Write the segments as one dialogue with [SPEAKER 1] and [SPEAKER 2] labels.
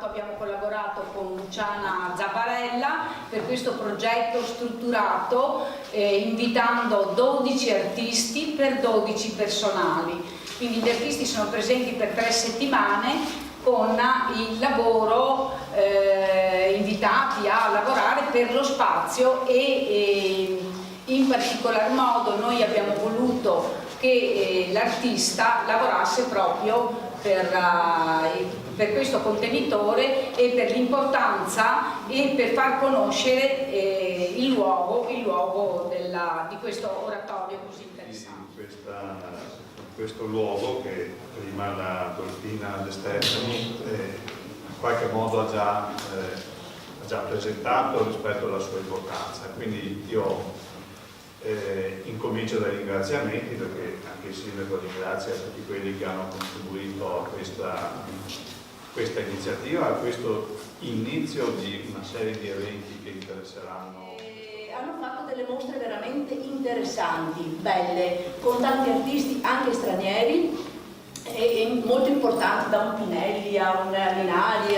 [SPEAKER 1] abbiamo collaborato con Luciana Zabarella per questo progetto strutturato, invitando 12 artisti per 12 personali. Quindi gli artisti sono presenti per 3 settimane con il lavoro, invitati a lavorare per lo spazio e in particolar modo noi abbiamo voluto che l'artista lavorasse proprio per questo contenitore e per l'importanza e per far conoscere il luogo di questo oratorio così interessante.
[SPEAKER 2] Questo luogo che prima la Dolfina De Stefani in qualche modo ha già presentato rispetto alla sua importanza, quindi io incomincio dai ringraziamenti, perché anche il Sindaco ringrazia tutti quelli che hanno contribuito a questa iniziativa, a questo inizio di una serie di eventi che interesseranno.
[SPEAKER 3] Hanno fatto delle mostre veramente interessanti, belle, con tanti artisti anche stranieri e molto importanti, da un Pinelli a un Minali,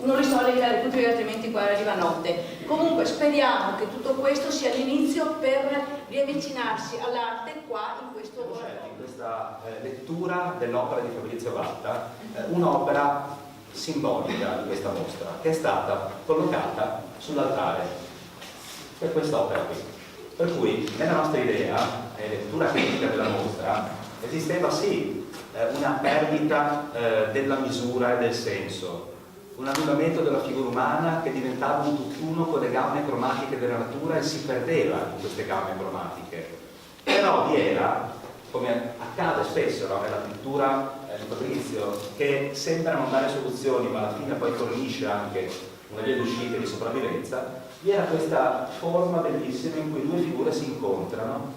[SPEAKER 3] non li so leggere tutti perché altrimenti qua arriva notte. Comunque speriamo che tutto questo sia l'inizio per riavvicinarsi all'arte qua in questo oratorio.
[SPEAKER 4] In questa lettura dell'opera di Fabrizio Vatta, un'opera simbolica di questa mostra che è stata collocata sull'altare per quest'opera qui. Per cui nella nostra idea, lettura critica della mostra, esisteva sì una perdita della misura e del senso, un annullamento della figura umana che diventava un tutt'uno con le gambe cromatiche della natura e si perdeva in queste gambe cromatiche. Però vi era, come accade spesso nella pittura di Fabrizio, che sembra non dare soluzioni ma alla fine poi fornisce anche una via d'uscita di sopravvivenza, vi era questa forma bellissima in cui due figure si incontrano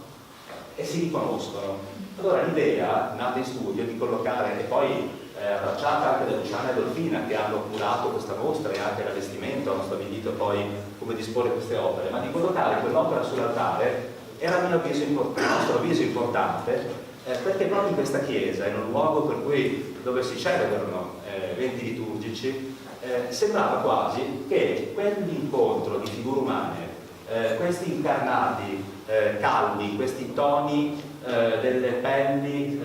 [SPEAKER 4] e si riconoscono. Allora l'idea, nata in studio, di collocare, e poi abbracciata anche da Luciana e Dolfina che hanno curato questa mostra e anche l'allestimento, hanno stabilito poi come disporre queste opere, ma di collocare quell'opera sull'altare era a nostro avviso importante, perché proprio in questa chiesa, in un luogo per cui, dove si celebrano eventi liturgici, sembrava quasi che quell'incontro di figure umane, questi incarnati caldi, questi toni delle pelli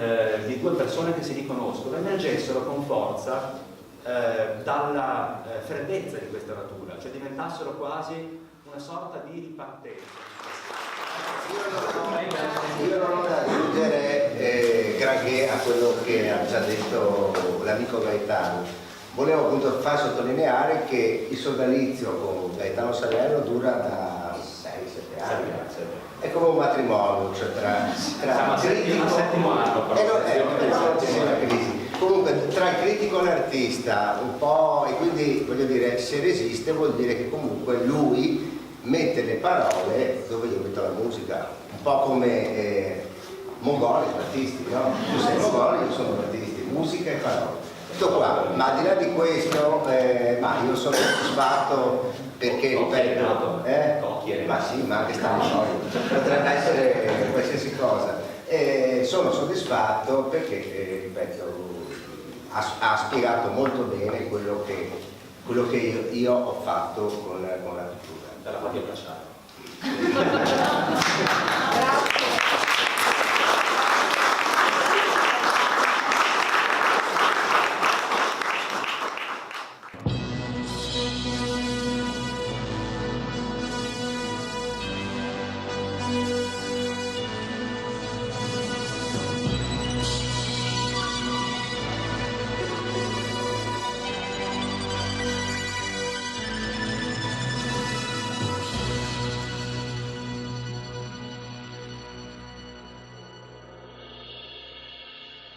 [SPEAKER 4] di due persone che si riconoscono, emergessero con forza dalla freddezza di questa natura, cioè diventassero quasi una sorta di ripartenza.
[SPEAKER 5] Io non ho da aggiungere granché a quello che ha già detto l'amico Gaetano. Volevo appunto far sottolineare che il sodalizio con Gaetano Salerno dura da 6-7 anni. È come un matrimonio, cioè tra critico, comunque tra il critico e l'artista un po', e quindi voglio dire, se resiste vuol dire che comunque lui mette le parole dove io metto la musica, un po' come Mongoli, artisti, no? Tu sei Mongoli, io sono artisti, musica e parole. Tutto qua, ma al di là di questo, ma io sono soddisfatto perché, ripeto, ma sì, ma anche Stanno potrebbe essere qualsiasi cosa. Sono soddisfatto perché, ripeto, ha spiegato molto bene quello che io ho fatto con la pittura.
[SPEAKER 4] Dalla voglio abbracciare.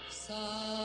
[SPEAKER 6] Sa